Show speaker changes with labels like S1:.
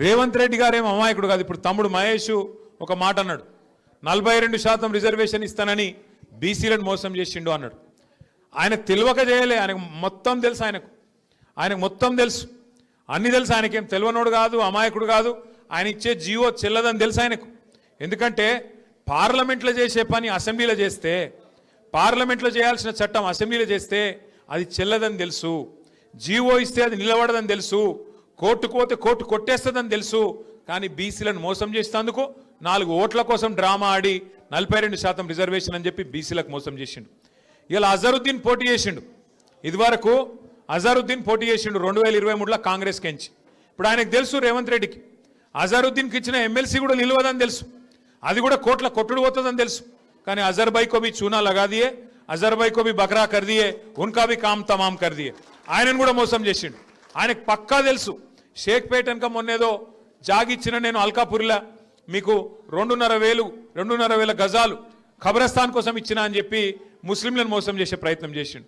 S1: రేవంత్ రెడ్డి గారేమో అమాయకుడు కాదు. ఇప్పుడు తమ్ముడు మహేష్ ఒక మాట అన్నాడు, 42% రిజర్వేషన్ ఇస్తానని బీసీలను మోసం చేసిండు అన్నాడు. ఆయనకు తెలియక చేయలే, ఆయనకు మొత్తం తెలుసు. ఆయనకు మొత్తం తెలుసు, అన్ని తెలుసు. ఆయనకేం తెలియనోడు కాదు, అమాయకుడు కాదు. ఆయన ఇచ్చే జీవో చెల్లదని తెలుసు ఆయనకు. ఎందుకంటే పార్లమెంట్లో చేసే పని అసెంబ్లీలో చేస్తే, పార్లమెంట్లో చేయాల్సిన చట్టం అసెంబ్లీలో చేస్తే అది చెల్లదని తెలుసు. జీవో ఇస్తే అది నిలబడదని తెలుసు. కోర్టుకు పోతే కోర్టు కొట్టేస్తుందని తెలుసు. కానీ బీసీలను మోసం చేసేందుకు 4 ఓట్ల కోసం డ్రామా ఆడి 42% రిజర్వేషన్ అని చెప్పి బీసీలకు మోసం చేసిండు. ఇలా అజరుద్దీన్ పోటీ చేసిండు. ఇదివరకు అజరుద్దీన్ పోటీ చేసిండు 2023లో కాంగ్రెస్ కెంచి. ఇప్పుడు ఆయనకు తెలుసు రేవంత్ రెడ్డికి అజరుద్దీన్కి ఇచ్చిన ఎమ్మెల్సీ కూడా నిలవదని తెలుసు, అది కూడా కోట్ల కొట్టుడు పోతుందని తెలుసు. కానీ అజర్ భాయ్ को भी चूना लगा दिए, అజర్ భాయ్ को भी बकरा कर दिए, उनका भी काम तमाम कर दिए. ఆయనను కూడా మోసం చేసిండు. ఆయనకు పక్కా తెలుసు. షేక్పేట కనుక మొన్నేదో జాగిచ్చిన నేను అల్కాపూర్లా మీకు 2,500 గజాలు ఖబరస్థాన్ కోసం ఇచ్చిన అని చెప్పి ముస్లింలను మోసం చేసే ప్రయత్నం చేసిండు.